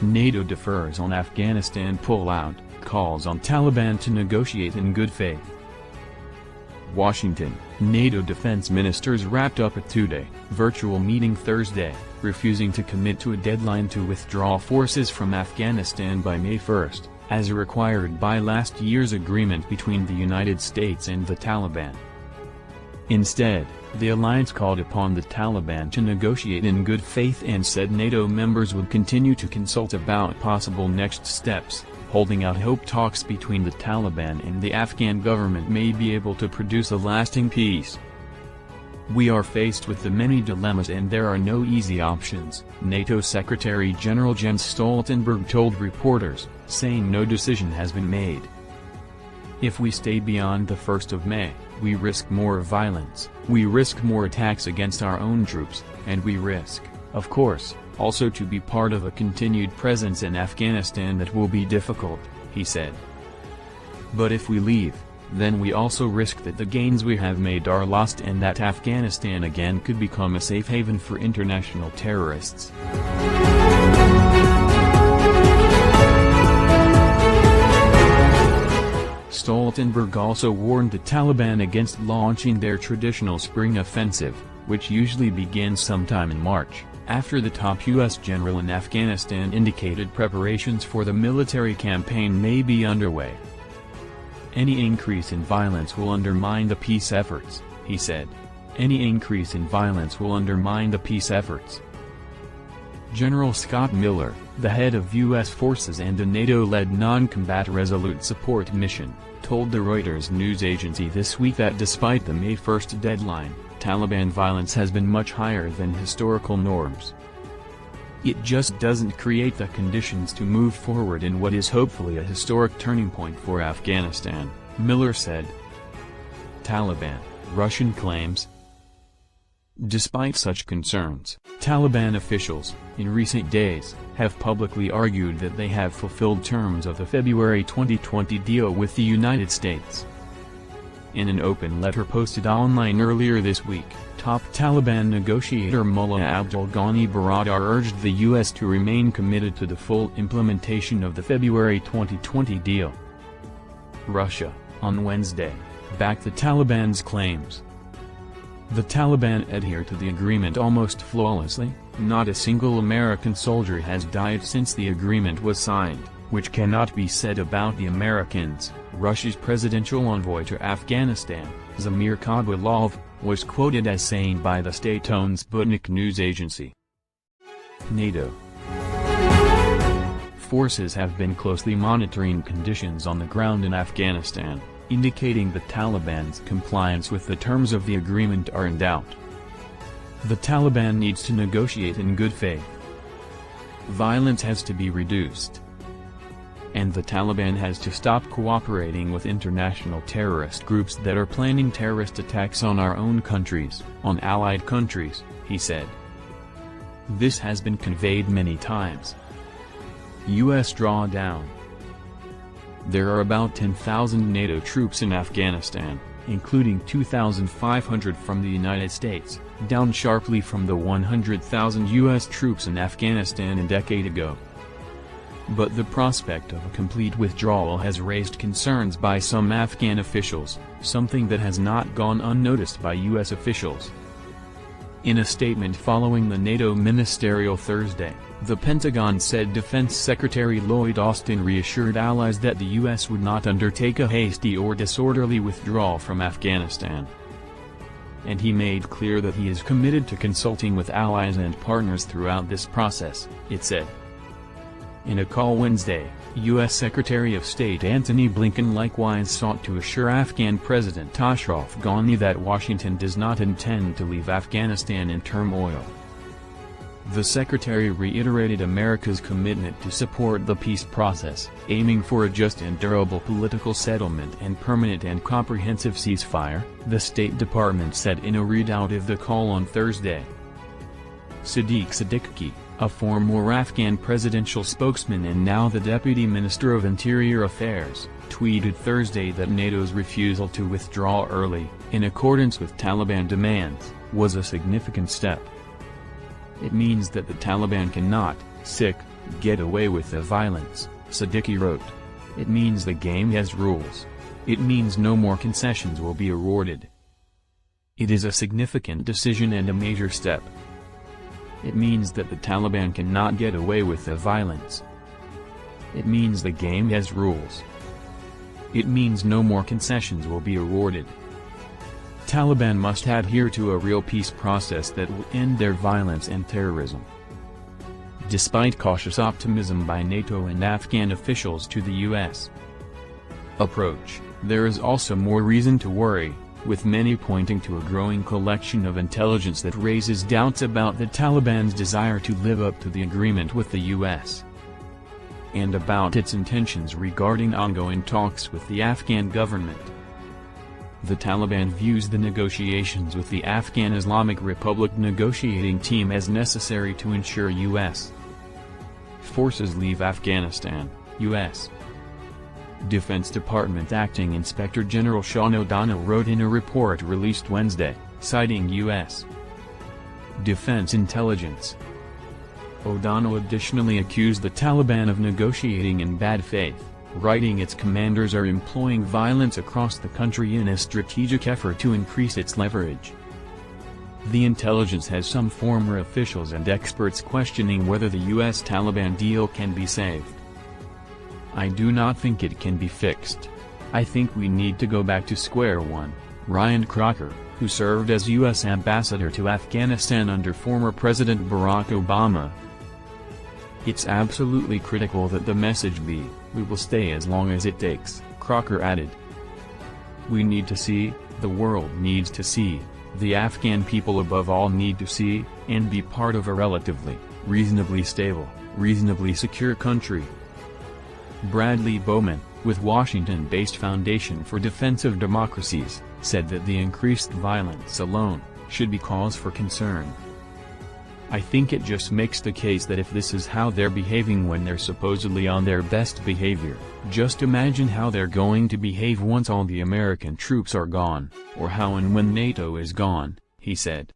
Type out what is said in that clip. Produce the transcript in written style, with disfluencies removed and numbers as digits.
NATO defers on Afghanistan pullout, calls on Taliban to negotiate in good faith. Washington, NATO defense ministers wrapped up a two-day virtual meeting Thursday, refusing to commit to a deadline to withdraw forces from Afghanistan by May 1, as required by last year's agreement between the United States and the Taliban. Instead, the alliance called upon the Taliban to negotiate in good faith and said NATO members would continue to consult about possible next steps, holding out hope talks between the Taliban and the Afghan government may be able to produce a lasting peace. "We are faced with the many dilemmas and there are no easy options," NATO Secretary General Jens Stoltenberg told reporters, saying no decision has been made. "If we stay beyond the 1st of May, we risk more violence, we risk more attacks against our own troops, and we risk, of course, also to be part of a continued presence in Afghanistan that will be difficult," he said. "But if we leave, then we also risk that the gains we have made are lost and that Afghanistan again could become a safe haven for international terrorists." Stoltenberg also warned the Taliban against launching their traditional spring offensive, which usually begins sometime in March, after the top U.S. general in Afghanistan indicated preparations for the military campaign may be underway. "Any increase in violence will undermine the peace efforts," he said. "Any increase in violence will undermine the peace efforts." General Scott Miller, the head of U.S. forces and a NATO-led non-combat Resolute Support mission, told the Reuters news agency this week that despite the May 1 deadline, Taliban violence has been much higher than historical norms. "It just doesn't create the conditions to move forward in what is hopefully a historic turning point for Afghanistan," Miller said. Taliban, Russian claims. Despite such concerns, Taliban officials, in recent days, have publicly argued that they have fulfilled terms of the February 2020 deal with the United States. In an open letter posted online earlier this week, top Taliban negotiator Mullah Abdul Ghani Baradar urged the U.S. to remain committed to the full implementation of the February 2020 deal. Russia, on Wednesday, backed the Taliban's claims. The Taliban adhere to the agreement almost flawlessly. Not a single American soldier has died since the agreement was signed, which cannot be said about the Americans, Russia's presidential envoy to Afghanistan, Zamir Kabulov, was quoted as saying by the state-owned Sputnik news agency. NATO forces have been closely monitoring conditions on the ground in Afghanistan, indicating the Taliban's compliance with the terms of the agreement are in doubt. The Taliban needs to negotiate in good faith. Violence has to be reduced. And the Taliban has to stop cooperating with international terrorist groups that are planning terrorist attacks on our own countries, on allied countries, he said. This has been conveyed many times. U.S. drawdown. There are about 10,000 NATO troops in Afghanistan, including 2,500 from the United States, down sharply from the 100,000 U.S. troops in Afghanistan a decade ago. But the prospect of a complete withdrawal has raised concerns by some Afghan officials, something that has not gone unnoticed by U.S. officials. In a statement following the NATO ministerial Thursday, the Pentagon said Defense Secretary Lloyd Austin reassured allies that the U.S. would not undertake a hasty or disorderly withdrawal from Afghanistan. And he made clear that he is committed to consulting with allies and partners throughout this process, it said. In a call Wednesday, U.S. Secretary of State Antony Blinken likewise sought to assure Afghan President Ashraf Ghani that Washington does not intend to leave Afghanistan in turmoil. The Secretary reiterated America's commitment to support the peace process, aiming for a just and durable political settlement and permanent and comprehensive ceasefire, the State Department said in a readout of the call on Thursday. Sadiq Siddiqui, a former Afghan presidential spokesman and now the Deputy Minister of Interior Affairs, tweeted Thursday that NATO's refusal to withdraw early, in accordance with Taliban demands, was a significant step. It means that the Taliban cannot, get away with the violence, Siddiqui wrote. It means the game has rules. It means no more concessions will be awarded. It is a significant decision and a major step. It means that the Taliban cannot get away with the violence. It means the game has rules. It means no more concessions will be awarded. Taliban must adhere to a real peace process that will end their violence and terrorism. Despite cautious optimism by NATO and Afghan officials to the U.S. approach, there is also more reason to worry, with many pointing to a growing collection of intelligence that raises doubts about the Taliban's desire to live up to the agreement with the U.S. and about its intentions regarding ongoing talks with the Afghan government. The Taliban views the negotiations with the Afghan Islamic Republic negotiating team as necessary to ensure U.S. forces leave Afghanistan, U.S. Defense Department Acting Inspector General Sean O'Donnell wrote in a report released Wednesday, citing U.S. defense intelligence. O'Donnell additionally accused the Taliban of negotiating in bad faith, writing its commanders are employing violence across the country in a strategic effort to increase its leverage. The intelligence has some former officials and experts questioning whether the U.S. Taliban deal can be saved. I do not think it can be fixed. I think we need to go back to square one, Ryan Crocker, who served as U.S. ambassador to Afghanistan under former President Barack Obama. It's absolutely critical that the message be, we will stay as long as it takes, Crocker added. We need to see, the world needs to see, the Afghan people above all need to see, and be part of a relatively, reasonably stable, reasonably secure country. Bradley Bowman, with Washington-based Foundation for Defense of Democracies, said that the increased violence alone should be cause for concern. I think it just makes the case that if this is how they're behaving when they're supposedly on their best behavior, just imagine how they're going to behave once all the American troops are gone, or how and when NATO is gone, he said.